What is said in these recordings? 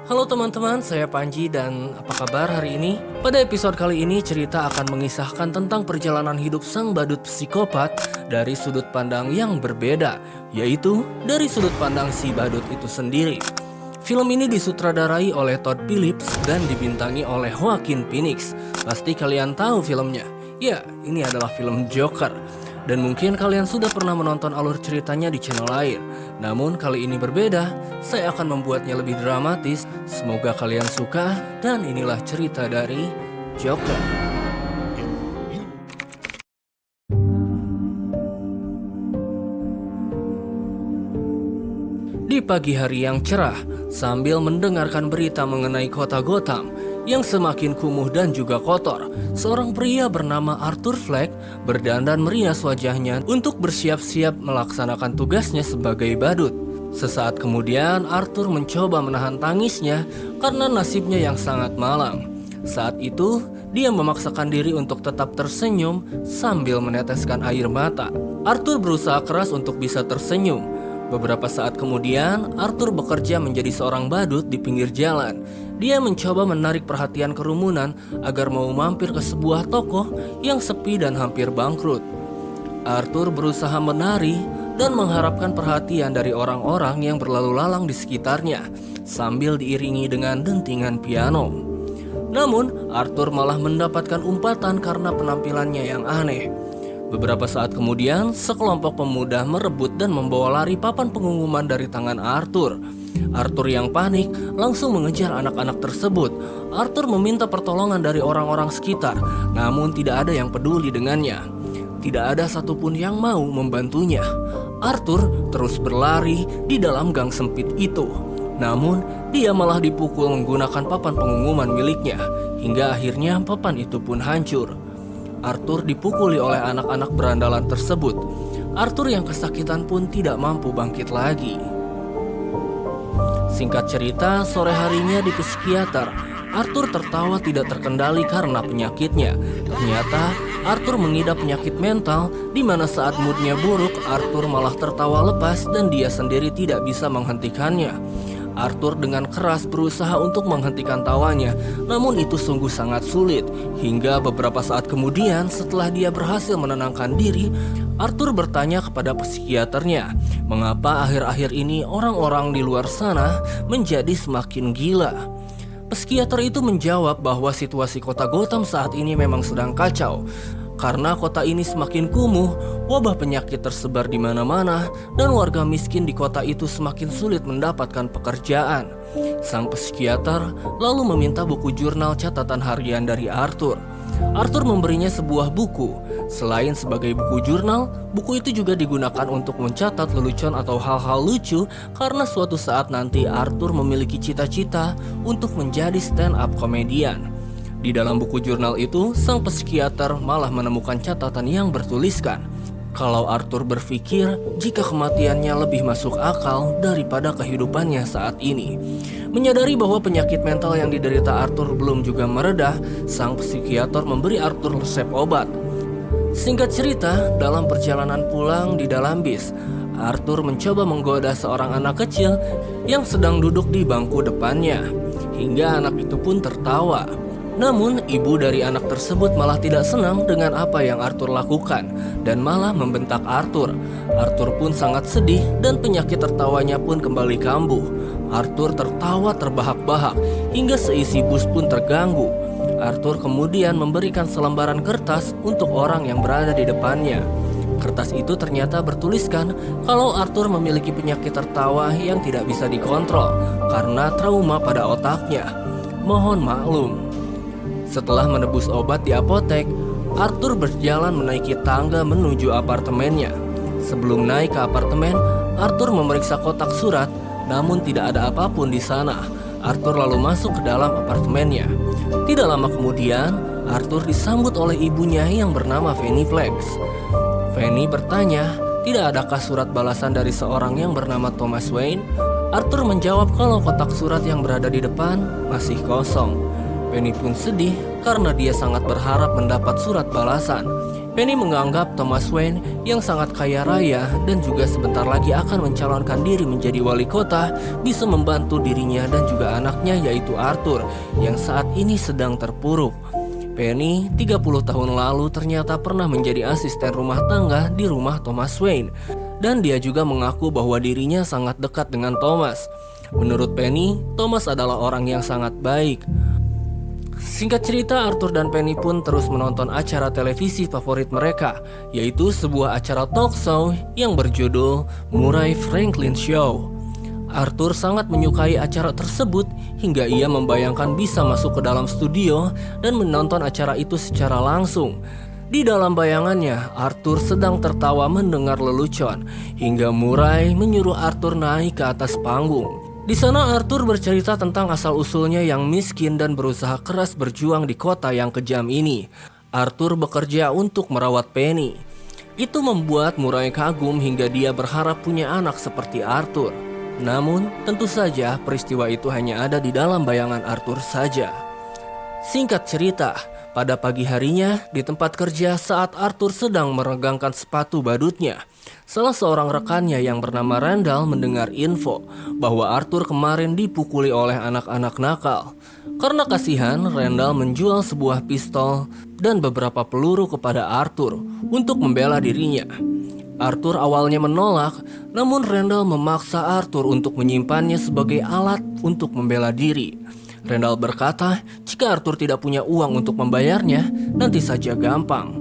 Halo teman-teman, saya Panji dan apa kabar hari ini? Pada episode kali ini cerita akan mengisahkan tentang perjalanan hidup sang badut psikopat dari sudut pandang yang berbeda, yaitu dari sudut pandang si badut itu sendiri. Film ini disutradarai oleh Todd Phillips dan dibintangi oleh Joaquin Phoenix. Pasti kalian tahu filmnya. Ya, ini adalah film Joker. Dan mungkin kalian sudah pernah menonton alur ceritanya di channel lain. Namun kali ini berbeda, saya akan membuatnya lebih dramatis. Semoga kalian suka dan inilah cerita dari Joker. Di pagi hari yang cerah, sambil mendengarkan berita mengenai kota Gotham yang semakin kumuh dan juga kotor, seorang pria bernama Arthur Fleck berdandan merias wajahnya untuk bersiap-siap melaksanakan tugasnya sebagai badut. Sesaat kemudian, Arthur mencoba menahan tangisnya karena nasibnya yang sangat malang. Saat itu, dia memaksakan diri untuk tetap tersenyum sambil meneteskan air mata. Arthur berusaha keras untuk bisa tersenyum. Beberapa saat kemudian, Arthur bekerja menjadi seorang badut di pinggir jalan. Dia mencoba menarik perhatian kerumunan agar mau mampir ke sebuah toko yang sepi dan hampir bangkrut. Arthur berusaha menari dan mengharapkan perhatian dari orang-orang yang berlalu lalang di sekitarnya, sambil diiringi dengan dentingan piano. Namun, Arthur malah mendapatkan umpatan karena penampilannya yang aneh. Beberapa saat kemudian, sekelompok pemuda merebut dan membawa lari papan pengumuman dari tangan Arthur. Arthur yang panik langsung mengejar anak-anak tersebut. Arthur meminta pertolongan dari orang-orang sekitar, namun tidak ada yang peduli dengannya. Tidak ada satupun yang mau membantunya. Arthur terus berlari di dalam gang sempit itu. Namun, dia malah dipukul menggunakan papan pengumuman miliknya, hingga akhirnya papan itu pun hancur. Arthur dipukuli oleh anak-anak berandalan tersebut. Arthur yang kesakitan pun tidak mampu bangkit lagi. Singkat cerita, sore harinya di psikiater, Arthur tertawa tidak terkendali karena penyakitnya. Ternyata Arthur mengidap penyakit mental, di mana saat moodnya buruk, Arthur malah tertawa lepas dan dia sendiri tidak bisa menghentikannya. Arthur dengan keras berusaha untuk menghentikan tawanya, namun itu sungguh sangat sulit. Hingga beberapa saat kemudian, setelah dia berhasil menenangkan diri, Arthur bertanya kepada psikiaternya, mengapa akhir-akhir ini orang-orang di luar sana menjadi semakin gila. Psikiater itu menjawab bahwa situasi kota Gotham saat ini memang sedang kacau. Karena kota ini semakin kumuh, wabah penyakit tersebar di mana-mana, dan warga miskin di kota itu semakin sulit mendapatkan pekerjaan. Sang psikiater lalu meminta buku jurnal catatan harian dari Arthur. Arthur memberinya sebuah buku. Selain sebagai buku jurnal, buku itu juga digunakan untuk mencatat lelucon atau hal-hal lucu karena suatu saat nanti Arthur memiliki cita-cita untuk menjadi stand-up komedian. Di dalam buku jurnal itu, sang psikiater malah menemukan catatan yang bertuliskan kalau Arthur berpikir jika kematiannya lebih masuk akal daripada kehidupannya saat ini. Menyadari bahwa penyakit mental yang diderita Arthur belum juga meredah, sang psikiater memberi Arthur resep obat. Singkat cerita, dalam perjalanan pulang di dalam bis, Arthur mencoba menggoda seorang anak kecil yang sedang duduk di bangku depannya, hingga anak itu pun tertawa. Namun, ibu dari anak tersebut malah tidak senang dengan apa yang Arthur lakukan dan malah membentak Arthur. Arthur pun sangat sedih dan penyakit tertawanya pun kembali kambuh. Arthur tertawa terbahak-bahak hingga seisi bus pun terganggu. Arthur kemudian memberikan selembaran kertas untuk orang yang berada di depannya. Kertas itu ternyata bertuliskan kalau Arthur memiliki penyakit tertawa yang tidak bisa dikontrol karena trauma pada otaknya. Mohon maklum. Setelah menebus obat di apotek, Arthur berjalan menaiki tangga menuju apartemennya. Sebelum naik ke apartemen, Arthur memeriksa kotak surat, namun tidak ada apapun di sana. Arthur lalu masuk ke dalam apartemennya. Tidak lama kemudian, Arthur disambut oleh ibunya yang bernama Fanny Fleck. Fanny bertanya, tidak adakah surat balasan dari seorang yang bernama Thomas Wayne? Arthur menjawab kalau kotak surat yang berada di depan masih kosong. Penny pun sedih karena dia sangat berharap mendapat surat balasan. Penny menganggap Thomas Wayne yang sangat kaya raya dan juga sebentar lagi akan mencalonkan diri menjadi wali kota bisa membantu dirinya dan juga anaknya yaitu Arthur yang saat ini sedang terpuruk. Penny 30 tahun lalu ternyata pernah menjadi asisten rumah tangga di rumah Thomas Wayne dan dia juga mengaku bahwa dirinya sangat dekat dengan Thomas. Menurut Penny, Thomas adalah orang yang sangat baik. Singkat cerita, Arthur dan Penny pun terus menonton acara televisi favorit mereka, yaitu sebuah acara talk show yang berjudul Murray Franklin Show. Arthur sangat menyukai acara tersebut hingga ia membayangkan bisa masuk ke dalam studio dan menonton acara itu secara langsung. Di dalam bayangannya, Arthur sedang tertawa mendengar lelucon hingga Murray menyuruh Arthur naik ke atas panggung. Di sana Arthur bercerita tentang asal-usulnya yang miskin dan berusaha keras berjuang di kota yang kejam ini. Arthur bekerja untuk merawat Penny. Itu membuat Murray kagum hingga dia berharap punya anak seperti Arthur. Namun, tentu saja peristiwa itu hanya ada di dalam bayangan Arthur saja. Singkat cerita, pada pagi harinya di tempat kerja saat Arthur sedang meregangkan sepatu badutnya, salah seorang rekannya yang bernama Randall mendengar info bahwa Arthur kemarin dipukuli oleh anak-anak nakal. Karena kasihan, Randall menjual sebuah pistol dan beberapa peluru kepada Arthur untuk membela dirinya. Arthur awalnya menolak, namun Randall memaksa Arthur untuk menyimpannya sebagai alat untuk membela diri. Randall berkata, jika Arthur tidak punya uang untuk membayarnya, nanti saja gampang.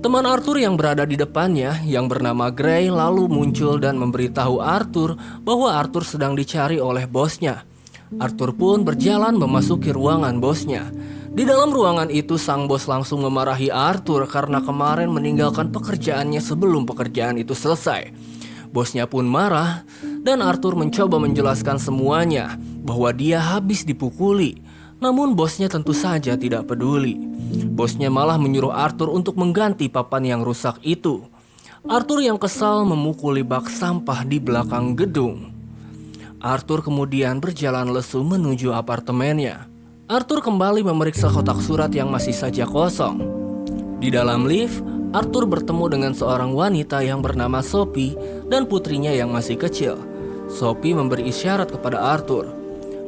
Teman Arthur yang berada di depannya, yang bernama Gray, lalu muncul dan memberitahu Arthur bahwa Arthur sedang dicari oleh bosnya. Arthur pun berjalan memasuki ruangan bosnya. Di dalam ruangan itu, sang bos langsung memarahi Arthur karena kemarin meninggalkan pekerjaannya sebelum pekerjaan itu selesai. Bosnya pun marah dan Arthur mencoba menjelaskan semuanya bahwa dia habis dipukuli. Namun bosnya tentu saja tidak peduli. Bosnya malah menyuruh Arthur untuk mengganti papan yang rusak itu. Arthur yang kesal memukuli bak sampah di belakang gedung. Arthur kemudian berjalan lesu menuju apartemennya. Arthur kembali memeriksa kotak surat yang masih saja kosong. Di dalam lift, Arthur bertemu dengan seorang wanita yang bernama Sophie dan putrinya yang masih kecil. Sophie memberi isyarat kepada Arthur,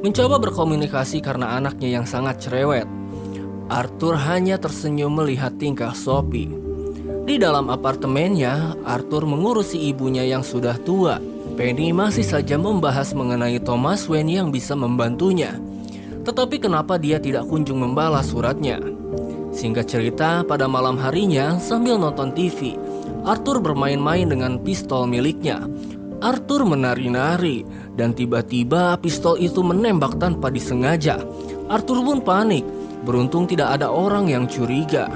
mencoba berkomunikasi karena anaknya yang sangat cerewet. Arthur hanya tersenyum melihat tingkah Sophie. Di dalam apartemennya, Arthur mengurusi ibunya yang sudah tua. Penny masih saja membahas mengenai Thomas Wayne yang bisa membantunya. Tetapi kenapa dia tidak kunjung membalas suratnya? Singkat cerita, pada malam harinya sambil nonton TV, Arthur bermain-main dengan pistol miliknya. Arthur menari-nari dan tiba-tiba pistol itu menembak tanpa disengaja. Arthur pun panik, beruntung tidak ada orang yang curiga.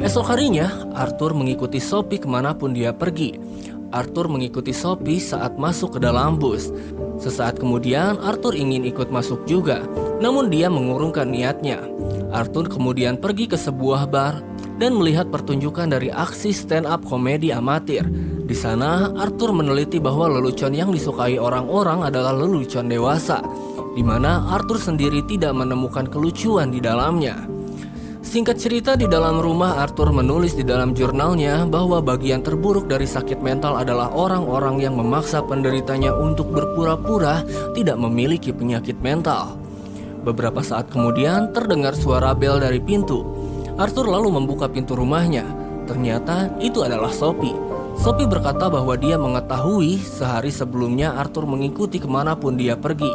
Esok harinya, Arthur mengikuti Sophie kemanapun dia pergi. Arthur mengikuti Sophie saat masuk ke dalam bus. Sesaat kemudian, Arthur ingin ikut masuk juga, namun dia mengurungkan niatnya. Arthur kemudian pergi ke sebuah bar dan melihat pertunjukan dari aksi stand-up komedi amatir. Di sana, Arthur meneliti bahwa lelucon yang disukai orang-orang adalah lelucon dewasa, di mana Arthur sendiri tidak menemukan kelucuan di dalamnya. Singkat cerita, di dalam rumah Arthur menulis di dalam jurnalnya bahwa bagian terburuk dari sakit mental adalah orang-orang yang memaksa penderitanya untuk berpura-pura tidak memiliki penyakit mental. Beberapa saat kemudian terdengar suara bel dari pintu. Arthur lalu membuka pintu rumahnya. Ternyata itu adalah Sophie. Sophie berkata bahwa dia mengetahui sehari sebelumnya Arthur mengikuti kemanapun dia pergi.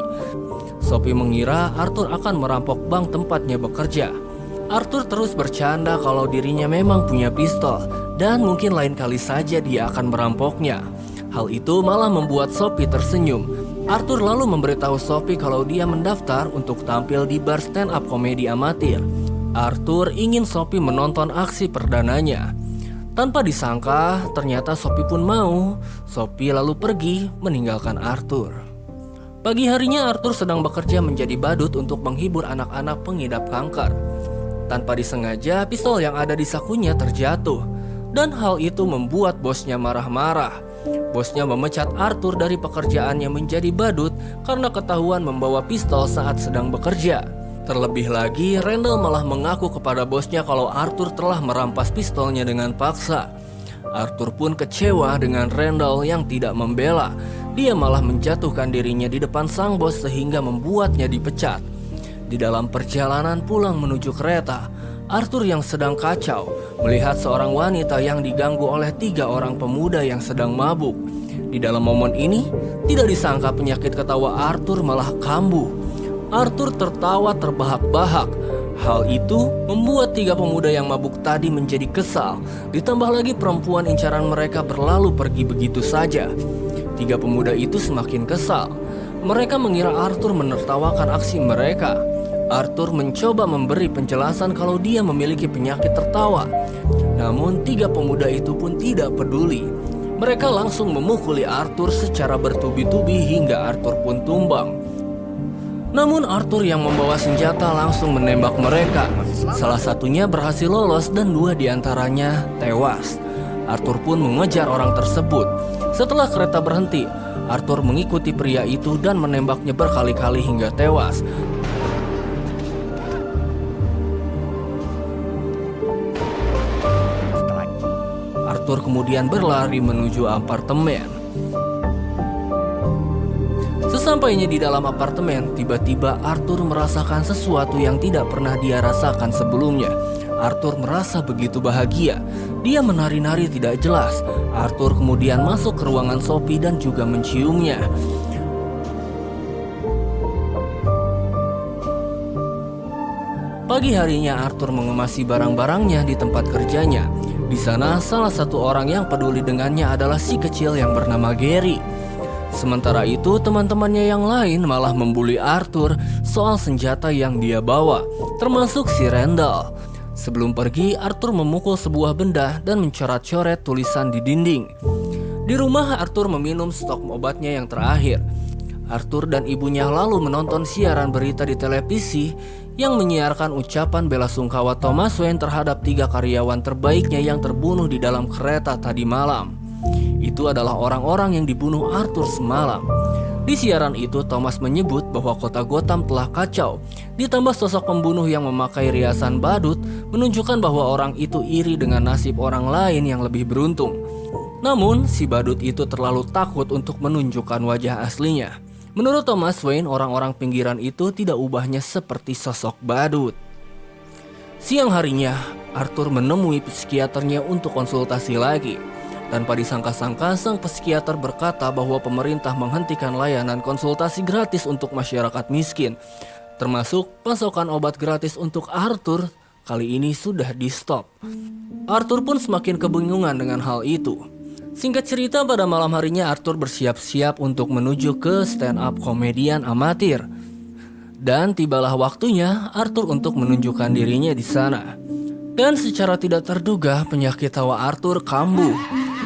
Sophie mengira Arthur akan merampok bank tempatnya bekerja. Arthur terus bercanda kalau dirinya memang punya pistol dan mungkin lain kali saja dia akan merampoknya. Hal itu malah membuat Sophie tersenyum. Arthur lalu memberitahu Sophie kalau dia mendaftar untuk tampil di bar stand-up komedi amatir. Arthur ingin Sophie menonton aksi perdananya. Tanpa disangka, ternyata Sophie pun mau. Sophie lalu pergi meninggalkan Arthur. Pagi harinya Arthur sedang bekerja menjadi badut untuk menghibur anak-anak pengidap kanker. Tanpa disengaja, pistol yang ada di sakunya terjatuh. Dan hal itu membuat bosnya marah-marah. Bosnya memecat Arthur dari pekerjaannya menjadi badut karena ketahuan membawa pistol saat sedang bekerja. Terlebih lagi, Randall malah mengaku kepada bosnya kalau Arthur telah merampas pistolnya dengan paksa. Arthur pun kecewa dengan Randall yang tidak membela. Dia malah menjatuhkan dirinya di depan sang bos sehingga membuatnya dipecat. Di dalam perjalanan pulang menuju kereta, Arthur yang sedang kacau melihat seorang wanita yang diganggu oleh 3 orang pemuda yang sedang mabuk. Di dalam momen ini, tidak disangka penyakit ketawa Arthur malah kambuh. Arthur tertawa terbahak-bahak. Hal itu membuat 3 pemuda yang mabuk tadi menjadi kesal. Ditambah lagi perempuan incaran mereka berlalu pergi begitu saja. 3 pemuda itu semakin kesal. Mereka mengira Arthur menertawakan aksi mereka. Arthur mencoba memberi penjelasan kalau dia memiliki penyakit tertawa. Namun 3 pemuda itu pun tidak peduli. Mereka langsung memukuli Arthur secara bertubi-tubi hingga Arthur pun tumbang. Namun Arthur yang membawa senjata langsung menembak mereka. Salah satunya berhasil lolos dan 2 diantaranya tewas. Arthur pun mengejar orang tersebut. Setelah kereta berhenti, Arthur mengikuti pria itu dan menembaknya berkali-kali hingga tewas. Arthur kemudian berlari menuju apartemen. Sesampainya di dalam apartemen, tiba-tiba Arthur merasakan sesuatu yang tidak pernah dia rasakan sebelumnya. Arthur merasa begitu bahagia. Dia menari-nari tidak jelas. Arthur kemudian masuk ke ruangan Sophie dan juga menciumnya. Pagi harinya Arthur mengemasi barang-barangnya di tempat kerjanya. Di sana salah satu orang yang peduli dengannya adalah si kecil yang bernama Gary. Sementara itu teman-temannya yang lain malah membuli Arthur soal senjata yang dia bawa, termasuk si Randall. Sebelum pergi, Arthur memukul sebuah benda dan mencoret-coret tulisan di dinding. Di rumah, Arthur meminum stok obatnya yang terakhir. Arthur dan ibunya lalu menonton siaran berita di televisi yang menyiarkan ucapan bela sungkawa Thomas Wayne terhadap 3 karyawan terbaiknya yang terbunuh di dalam kereta tadi malam. Itu adalah orang-orang yang dibunuh Arthur semalam. Di siaran itu, Thomas menyebut bahwa kota Gotham telah kacau. Ditambah sosok pembunuh yang memakai riasan badut menunjukkan bahwa orang itu iri dengan nasib orang lain yang lebih beruntung. Namun, si badut itu terlalu takut untuk menunjukkan wajah aslinya. Menurut Thomas Wayne, orang-orang pinggiran itu tidak ubahnya seperti sosok badut. Siang harinya, Arthur menemui psikiaternya untuk konsultasi lagi. Tanpa disangka-sangka, sang psikiater berkata bahwa pemerintah menghentikan layanan konsultasi gratis untuk masyarakat miskin. Termasuk pasokan obat gratis untuk Arthur kali ini sudah di-stop. Arthur pun semakin kebingungan dengan hal itu. Singkat cerita, pada malam harinya Arthur bersiap-siap untuk menuju ke stand-up komedian amatir. Dan tibalah waktunya Arthur untuk menunjukkan dirinya di sana. Dan secara tidak terduga, penyakit tawa Arthur kambuh.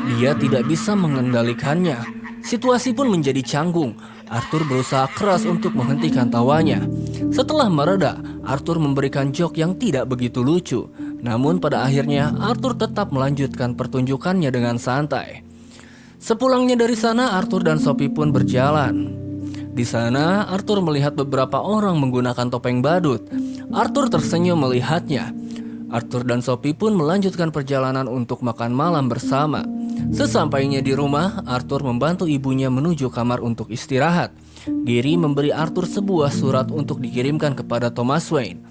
Dia tidak bisa mengendalikannya. Situasi pun menjadi canggung. Arthur berusaha keras untuk menghentikan tawanya. Setelah mereda, Arthur memberikan joke yang tidak begitu lucu. Namun pada akhirnya, Arthur tetap melanjutkan pertunjukannya dengan santai. Sepulangnya dari sana, Arthur dan Sophie pun berjalan. Di sana, Arthur melihat beberapa orang menggunakan topeng badut. Arthur tersenyum melihatnya. Arthur dan Sophie pun melanjutkan perjalanan untuk makan malam bersama. Sesampainya di rumah, Arthur membantu ibunya menuju kamar untuk istirahat. Gary memberi Arthur sebuah surat untuk dikirimkan kepada Thomas Wayne.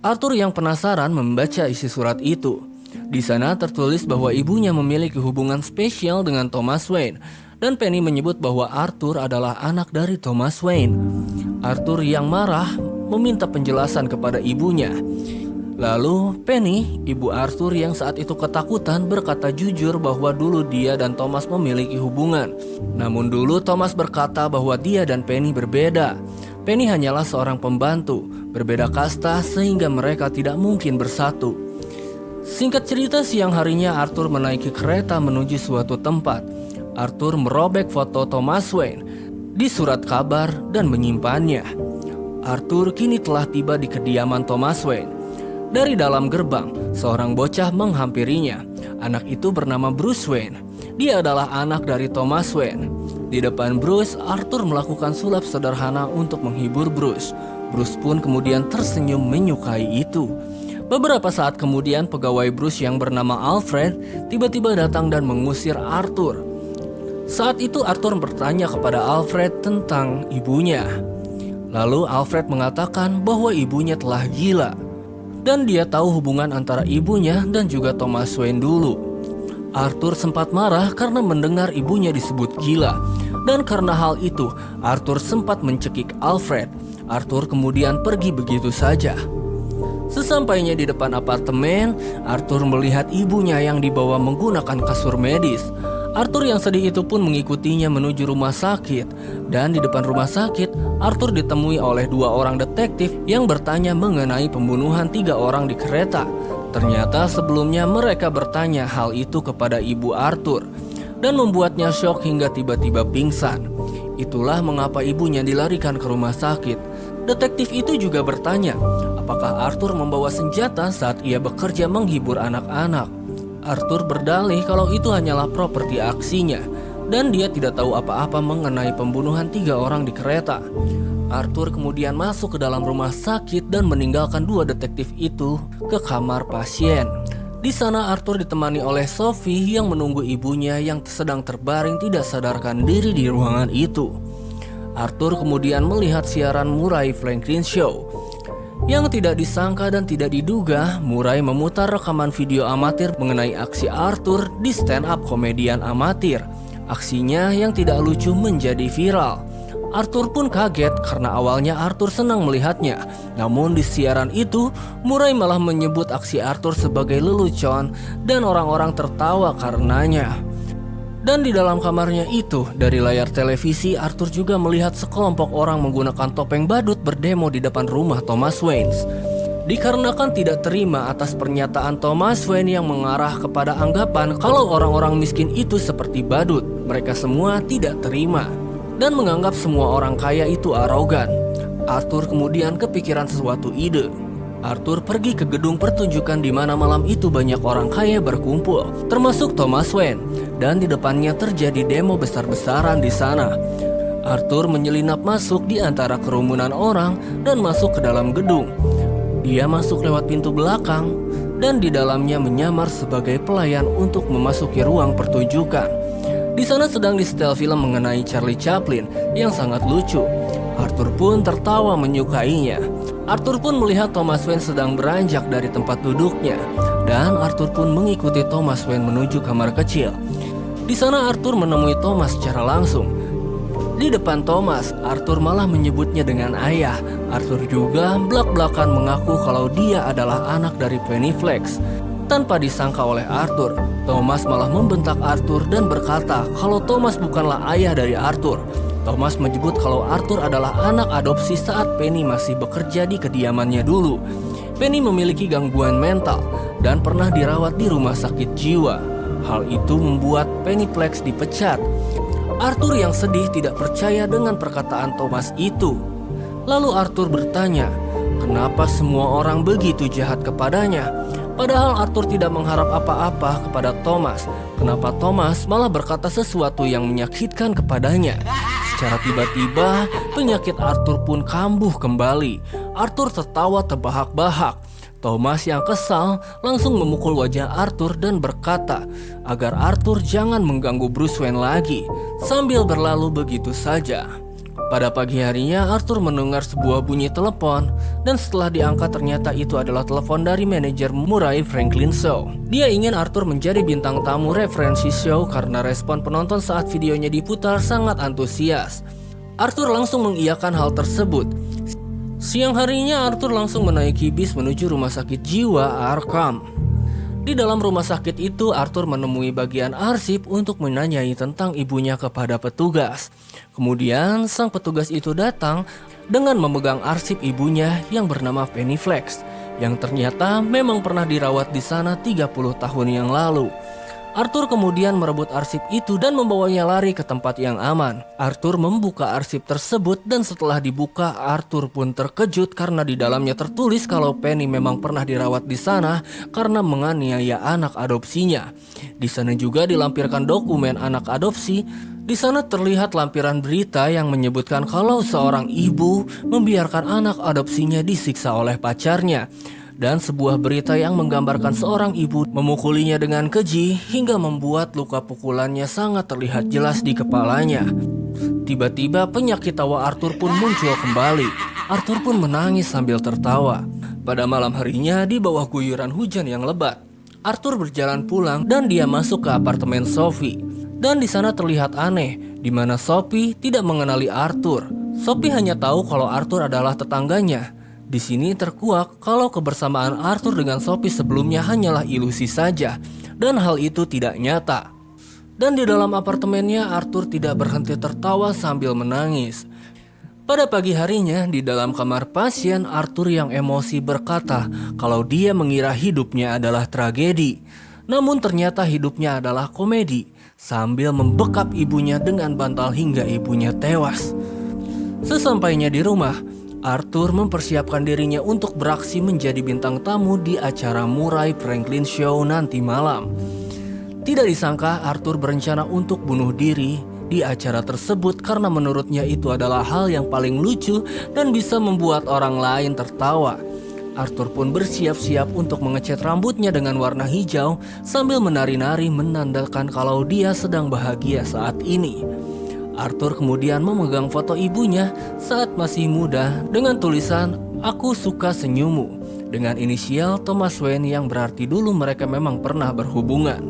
Arthur yang penasaran membaca isi surat itu. Di sana tertulis bahwa ibunya memiliki hubungan spesial dengan Thomas Wayne. Dan Penny menyebut bahwa Arthur adalah anak dari Thomas Wayne. Arthur yang marah meminta penjelasan kepada ibunya. Lalu Penny, ibu Arthur yang saat itu ketakutan, berkata jujur bahwa dulu dia dan Thomas memiliki hubungan. Namun dulu Thomas berkata bahwa dia dan Penny berbeda. Penny hanyalah seorang pembantu, berbeda kasta sehingga mereka tidak mungkin bersatu. Singkat cerita, siang harinya Arthur menaiki kereta menuju suatu tempat. Arthur merobek foto Thomas Wayne di surat kabar dan menyimpannya. Arthur kini telah tiba di kediaman Thomas Wayne. Dari dalam gerbang, seorang bocah menghampirinya. Anak itu bernama Bruce Wayne. Dia adalah anak dari Thomas Wayne. Di depan Bruce, Arthur melakukan sulap sederhana untuk menghibur Bruce. Bruce pun kemudian tersenyum menyukai itu. Beberapa saat kemudian pegawai Bruce yang bernama Alfred tiba-tiba datang dan mengusir Arthur. Saat itu Arthur bertanya kepada Alfred tentang ibunya. Lalu Alfred mengatakan bahwa ibunya telah gila. Dan dia tahu hubungan antara ibunya dan juga Thomas Wayne dulu. Arthur sempat marah karena mendengar ibunya disebut gila. Dan karena hal itu, Arthur sempat mencekik Alfred. Arthur kemudian pergi begitu saja. Sesampainya di depan apartemen, Arthur melihat ibunya yang dibawa menggunakan kasur medis. Arthur yang sedih itu pun mengikutinya menuju rumah sakit. Dan di depan rumah sakit, Arthur ditemui oleh 2 orang detektif yang bertanya mengenai pembunuhan 3 orang di kereta. Ternyata sebelumnya mereka bertanya hal itu kepada ibu Arthur dan membuatnya syok hingga tiba-tiba pingsan. Itulah mengapa ibunya dilarikan ke rumah sakit. Detektif itu juga bertanya, apakah Arthur membawa senjata saat ia bekerja menghibur anak-anak. Arthur berdalih kalau itu hanyalah properti aksinya dan dia tidak tahu apa-apa mengenai pembunuhan 3 orang di kereta. Arthur kemudian masuk ke dalam rumah sakit dan meninggalkan 2 detektif itu ke kamar pasien. Di sana Arthur ditemani oleh Sophie yang menunggu ibunya yang sedang terbaring tidak sadarkan diri di ruangan itu. Arthur kemudian melihat siaran Murray Franklin Show. Yang tidak disangka dan tidak diduga, Murray memutar rekaman video amatir mengenai aksi Arthur di stand-up komedian amatir. Aksinya yang tidak lucu menjadi viral. Arthur pun kaget karena awalnya Arthur senang melihatnya. Namun di siaran itu, Murray malah menyebut aksi Arthur sebagai lelucon dan orang-orang tertawa karenanya. Dan di dalam kamarnya itu, dari layar televisi, Arthur juga melihat sekelompok orang menggunakan topeng badut berdemo di depan rumah Thomas Wayne. Dikarenakan tidak terima atas pernyataan Thomas Wayne yang mengarah kepada anggapan kalau orang-orang miskin itu seperti badut, mereka semua tidak terima dan menganggap semua orang kaya itu arogan. Arthur kemudian kepikiran sesuatu ide. Arthur pergi ke gedung pertunjukan di mana malam itu banyak orang kaya berkumpul, termasuk Thomas Wayne, dan di depannya terjadi demo besar-besaran di sana. Arthur menyelinap masuk di antara kerumunan orang dan masuk ke dalam gedung. Dia masuk lewat pintu belakang dan di dalamnya menyamar sebagai pelayan untuk memasuki ruang pertunjukan. Di sana sedang disetel film mengenai Charlie Chaplin yang sangat lucu. Arthur pun tertawa menyukainya. Arthur pun melihat Thomas Wayne sedang beranjak dari tempat duduknya dan Arthur pun mengikuti Thomas Wayne menuju kamar kecil. Di sana Arthur menemui Thomas secara langsung. Di depan Thomas, Arthur malah menyebutnya dengan ayah. Arthur juga belak-belakan mengaku kalau dia adalah anak dari Penny Flex. Tanpa disangka oleh Arthur, Thomas malah membentak Arthur dan berkata kalau Thomas bukanlah ayah dari Arthur. Thomas menyebut kalau Arthur adalah anak adopsi saat Penny masih bekerja di kediamannya dulu. Penny memiliki gangguan mental dan pernah dirawat di rumah sakit jiwa. Hal itu membuat Penny Flex dipecat. Arthur yang sedih tidak percaya dengan perkataan Thomas itu. Lalu Arthur bertanya, kenapa semua orang begitu jahat kepadanya? Padahal Arthur tidak mengharap apa-apa kepada Thomas. Kenapa Thomas malah berkata sesuatu yang menyakitkan kepadanya? Secara tiba-tiba, penyakit Arthur pun kambuh kembali. Arthur tertawa terbahak-bahak. Thomas yang kesal langsung memukul wajah Arthur dan berkata agar Arthur jangan mengganggu Bruce Wayne lagi, sambil berlalu begitu saja. Pada pagi harinya, Arthur mendengar sebuah bunyi telepon dan setelah diangkat ternyata itu adalah telepon dari manajer Murray Franklin Show. Dia ingin Arthur menjadi bintang tamu referensi show karena respon penonton saat videonya diputar sangat antusias. Arthur langsung mengiyakan hal tersebut. Siang harinya Arthur langsung menaiki bis menuju rumah sakit jiwa Arkham. Di dalam rumah sakit itu, Arthur menemui bagian arsip untuk menanyai tentang ibunya kepada petugas. Kemudian, sang petugas itu datang dengan memegang arsip ibunya yang bernama Penny Flex, yang ternyata memang pernah dirawat di sana 30 tahun yang lalu. Arthur kemudian merebut arsip itu dan membawanya lari ke tempat yang aman. Arthur membuka arsip tersebut dan setelah dibuka, Arthur pun terkejut karena di dalamnya tertulis kalau Penny memang pernah dirawat di sana karena menganiaya anak adopsinya. Di sana juga dilampirkan dokumen anak adopsi Di sana terlihat lampiran berita yang menyebutkan kalau seorang ibu membiarkan anak adopsinya disiksa oleh pacarnya. Dan sebuah berita yang menggambarkan seorang ibu memukulinya dengan keji hingga membuat luka pukulannya sangat terlihat jelas di kepalanya. Tiba-tiba penyakit tawa Arthur pun muncul kembali. Arthur pun menangis sambil tertawa. Pada malam harinya di bawah guyuran hujan yang lebat, Arthur berjalan pulang dan dia masuk ke apartemen Sophie. Dan di sana terlihat aneh, di mana Sophie tidak mengenali Arthur. Sophie hanya tahu kalau Arthur adalah tetangganya. Di sini terkuak kalau kebersamaan Arthur dengan Sophie sebelumnya hanyalah ilusi saja, dan hal itu tidak nyata. Dan di dalam apartemennya Arthur tidak berhenti tertawa sambil menangis. Pada pagi harinya di dalam kamar pasien, Arthur yang emosi berkata kalau dia mengira hidupnya adalah tragedi. Namun ternyata hidupnya adalah komedi, sambil membekap ibunya dengan bantal hingga ibunya tewas. Sesampainya di rumah, Arthur mempersiapkan dirinya untuk beraksi menjadi bintang tamu di acara Murray Franklin Show nanti malam. Tidak disangka Arthur berencana untuk bunuh diri di acara tersebut karena menurutnya itu adalah hal yang paling lucu dan bisa membuat orang lain tertawa. Arthur pun bersiap-siap untuk mengecat rambutnya dengan warna hijau sambil menari-nari menandakan kalau dia sedang bahagia saat ini. Arthur kemudian memegang foto ibunya saat masih muda dengan tulisan "Aku suka senyummu" dengan inisial Thomas Wayne yang berarti dulu mereka memang pernah berhubungan.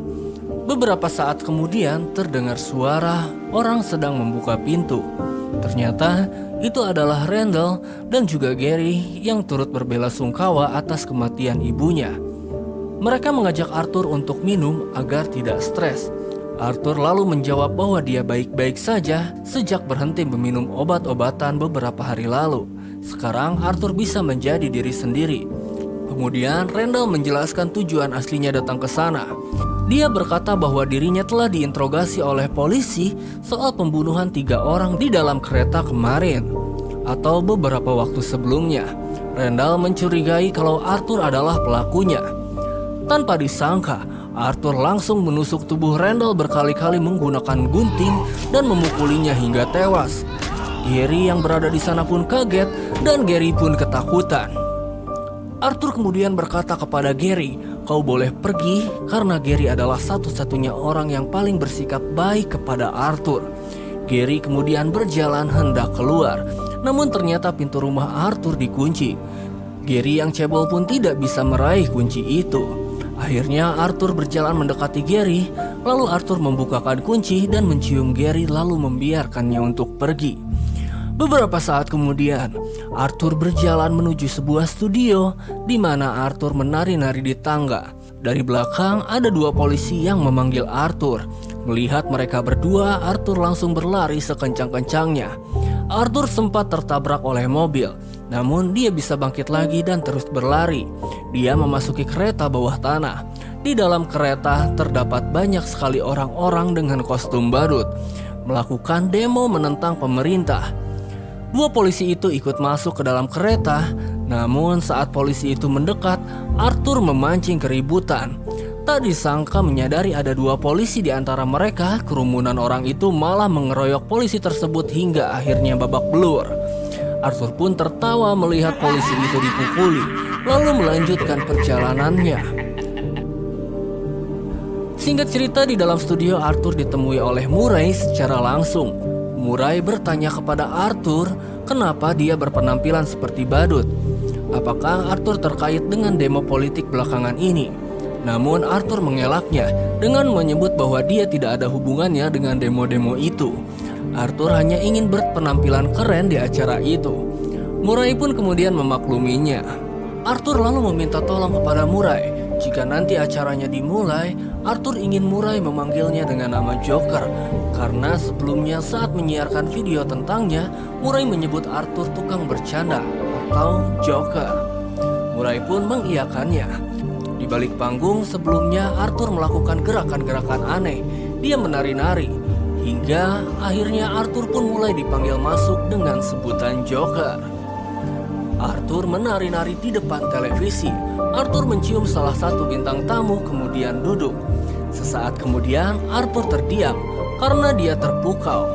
Beberapa saat kemudian terdengar suara orang sedang membuka pintu. Ternyata itu adalah Randall dan juga Gary yang turut berbelasungkawa atas kematian ibunya. Mereka mengajak Arthur untuk minum agar tidak stres. Arthur lalu menjawab bahwa dia baik-baik saja sejak berhenti meminum obat-obatan beberapa hari lalu. Sekarang Arthur bisa menjadi diri sendiri. Kemudian Randall menjelaskan tujuan aslinya datang ke sana. Dia berkata bahwa dirinya telah diinterogasi oleh polisi soal pembunuhan 3 orang di dalam kereta kemarin atau beberapa waktu sebelumnya. Randall mencurigai kalau Arthur adalah pelakunya. Tanpa disangka, Arthur langsung menusuk tubuh Randall berkali-kali menggunakan gunting dan memukulinya hingga tewas. Gary yang berada di sana pun kaget dan Gary pun ketakutan. Arthur kemudian berkata kepada Gary, "Kau boleh pergi karena Gary adalah satu-satunya orang yang paling bersikap baik kepada Arthur." Gary kemudian berjalan hendak keluar, namun ternyata pintu rumah Arthur dikunci. Gary yang cebol pun tidak bisa meraih kunci itu. Akhirnya Arthur berjalan mendekati Gary, lalu Arthur membukakan kunci dan mencium Gary lalu membiarkannya untuk pergi. Beberapa saat kemudian, Arthur berjalan menuju sebuah studio di mana Arthur menari-nari di tangga. Dari belakang ada 2 polisi yang memanggil Arthur. Melihat mereka berdua, Arthur langsung berlari sekencang-kencangnya. Arthur sempat tertabrak oleh mobil, namun dia bisa bangkit lagi dan terus berlari. Dia memasuki kereta bawah tanah. Di dalam kereta terdapat banyak sekali orang-orang dengan kostum badut melakukan demo menentang pemerintah. 2 polisi itu ikut masuk ke dalam kereta, namun saat polisi itu mendekat, Arthur memancing keributan. Tak disangka menyadari ada 2 polisi di antara mereka, kerumunan orang itu malah mengeroyok polisi tersebut hingga akhirnya babak belur. Arthur pun tertawa melihat polisi itu dipukuli, lalu melanjutkan perjalanannya. Singkat cerita, di dalam studio Arthur ditemui oleh Murray secara langsung. Murray bertanya kepada Arthur kenapa dia berpenampilan seperti badut. Apakah Arthur terkait dengan demo politik belakangan ini? Namun Arthur mengelaknya dengan menyebut bahwa dia tidak ada hubungannya dengan demo-demo itu. Arthur hanya ingin berpenampilan keren di acara itu. Murray pun kemudian memakluminya. Arthur lalu meminta tolong kepada Murray. Jika nanti acaranya dimulai, Arthur ingin Murray memanggilnya dengan nama Joker. Karena sebelumnya saat menyiarkan video tentangnya, Murray menyebut Arthur tukang bercanda atau Joker. Murray pun mengiyakannya. Di balik panggung sebelumnya Arthur melakukan gerakan-gerakan aneh. Dia menari-nari. Hingga akhirnya Arthur pun mulai dipanggil masuk dengan sebutan Joker. Arthur menari-nari di depan televisi. Arthur mencium salah satu bintang tamu kemudian duduk. Sesaat kemudian Arthur terdiam. karena dia terpukau.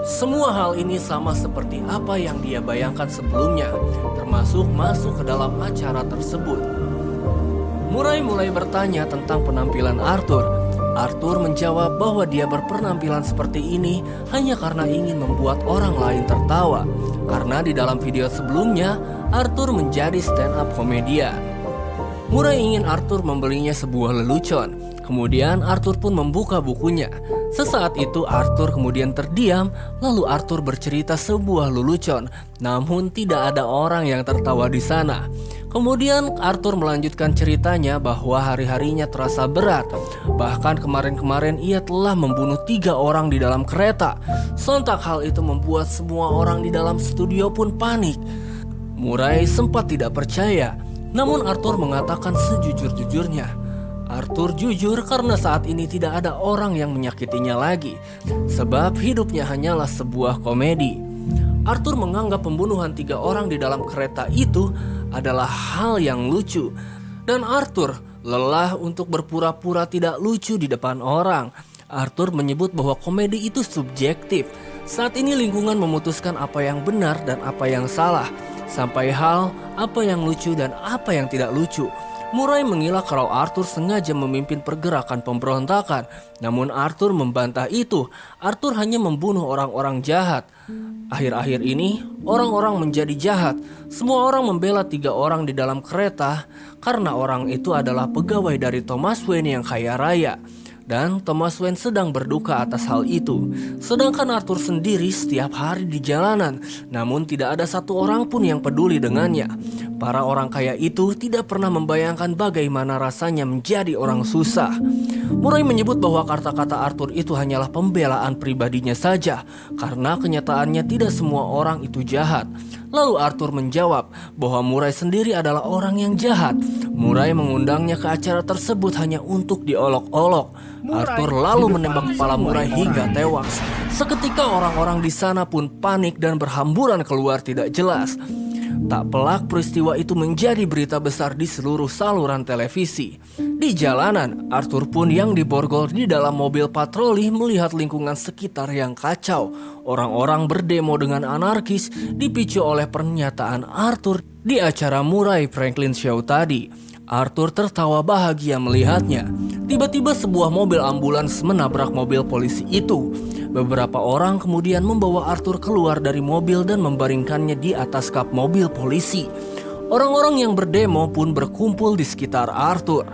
Semua hal ini sama seperti apa yang dia bayangkan sebelumnya, termasuk masuk ke dalam acara tersebut. Murray mulai bertanya tentang penampilan Arthur. Arthur menjawab bahwa dia berpenampilan seperti ini hanya karena ingin membuat orang lain tertawa. Karena di dalam video sebelumnya, Arthur menjadi stand-up komedian. Murray ingin Arthur membelinya sebuah lelucon. Kemudian Arthur pun membuka bukunya. Sesaat itu Arthur kemudian terdiam, lalu Arthur bercerita sebuah lelucon. Namun tidak ada orang yang tertawa di sana. Kemudian Arthur melanjutkan ceritanya bahwa hari-harinya terasa berat. Bahkan kemarin-kemarin ia telah membunuh 3 orang di dalam kereta. Sontak hal itu membuat semua orang di dalam studio pun panik. Murray sempat tidak percaya, namun Arthur mengatakan sejujur-jujurnya. Arthur jujur karena saat ini tidak ada orang yang menyakitinya lagi, sebab hidupnya hanyalah sebuah komedi. Arthur menganggap pembunuhan 3 orang di dalam kereta itu adalah hal yang lucu, dan Arthur lelah untuk berpura-pura tidak lucu di depan orang. Arthur menyebut bahwa komedi itu subjektif. Saat ini lingkungan memutuskan apa yang benar dan apa yang salah, sampai hal apa yang lucu dan apa yang tidak lucu. Murray mengira kalau Arthur sengaja memimpin pergerakan pemberontakan. Namun Arthur membantah itu. Arthur hanya membunuh orang-orang jahat. Akhir-akhir ini orang-orang menjadi jahat. Semua orang membela 3 orang di dalam kereta karena orang itu adalah pegawai dari Thomas Wayne yang kaya raya. Dan Thomas Wayne sedang berduka atas hal itu. Sedangkan Arthur sendiri setiap hari di jalanan, namun tidak ada satu orang pun yang peduli dengannya. Para orang kaya itu tidak pernah membayangkan bagaimana rasanya menjadi orang susah. Murray menyebut bahwa kata-kata Arthur itu hanyalah pembelaan pribadinya saja, karena kenyataannya tidak semua orang itu jahat. Lalu Arthur menjawab bahwa Murray sendiri adalah orang yang jahat. Murray mengundangnya ke acara tersebut hanya untuk diolok-olok. Arthur lalu menembak kepala Murray hingga tewas. Seketika orang-orang di sana pun panik dan berhamburan keluar tidak jelas. Tak pelak peristiwa itu menjadi berita besar di seluruh saluran televisi. Di jalanan, Arthur pun yang diborgol di dalam mobil patroli melihat lingkungan sekitar yang kacau. Orang-orang berdemo dengan anarkis dipicu oleh pernyataan Arthur di acara Murray Franklin Show tadi. Arthur tertawa bahagia melihatnya. Tiba-tiba sebuah mobil ambulans menabrak mobil polisi itu. Beberapa orang kemudian membawa Arthur keluar dari mobil dan membaringkannya di atas kap mobil polisi. Orang-orang yang berdemo pun berkumpul di sekitar Arthur.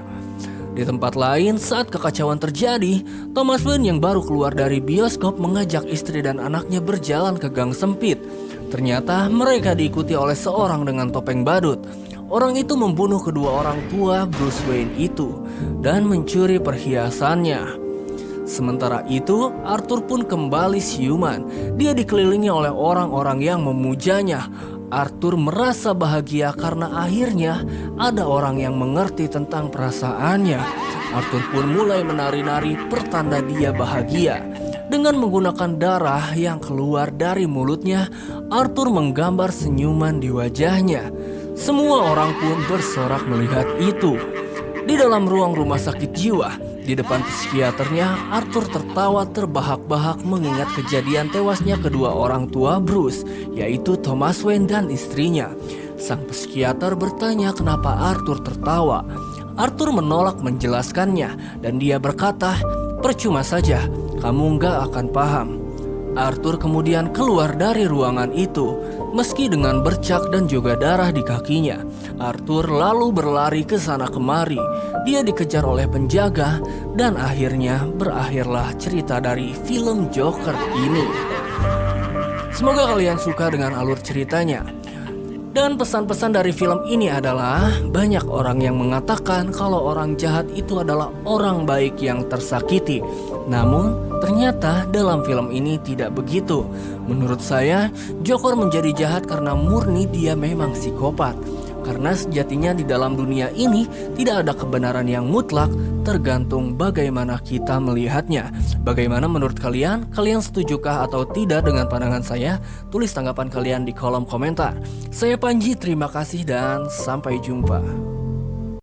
Di tempat lain, saat kekacauan terjadi, Thomas Wayne yang baru keluar dari bioskop mengajak istri dan anaknya berjalan ke gang sempit. Ternyata mereka diikuti oleh seorang dengan topeng badut. Orang itu membunuh kedua orang tua Bruce Wayne itu dan mencuri perhiasannya. Sementara itu, Arthur pun kembali siuman. Dia dikelilingi oleh orang-orang yang memujanya. Arthur merasa bahagia karena akhirnya ada orang yang mengerti tentang perasaannya. Arthur pun mulai menari-nari pertanda dia bahagia. Dengan menggunakan darah yang keluar dari mulutnya, Arthur menggambar senyuman di wajahnya. Semua orang pun bersorak melihat itu. Di dalam ruang rumah sakit jiwa, di depan psikiaternya, Arthur tertawa terbahak-bahak mengingat kejadian tewasnya kedua orang tua Bruce, yaitu Thomas Wayne dan istrinya. Sang psikiater bertanya kenapa Arthur tertawa. Arthur menolak menjelaskannya dan dia berkata, "Percuma saja, kamu nggak akan paham." Arthur kemudian keluar dari ruangan itu, meski dengan bercak dan juga darah di kakinya. Arthur lalu berlari ke sana kemari. Dia dikejar oleh penjaga dan akhirnya berakhirlah cerita dari film Joker ini. Semoga kalian suka dengan alur ceritanya. Dan pesan-pesan dari film ini adalah banyak orang yang mengatakan kalau orang jahat itu adalah orang baik yang tersakiti. Namun ternyata dalam film ini tidak begitu. Menurut saya, Joker menjadi jahat karena murni dia memang psikopat. Karena sejatinya di dalam dunia ini tidak ada kebenaran yang mutlak, tergantung bagaimana kita melihatnya. Bagaimana menurut kalian? Kalian setujukah atau tidak dengan pandangan saya? Tulis tanggapan kalian di kolom komentar. Saya Panji, terima kasih dan sampai jumpa.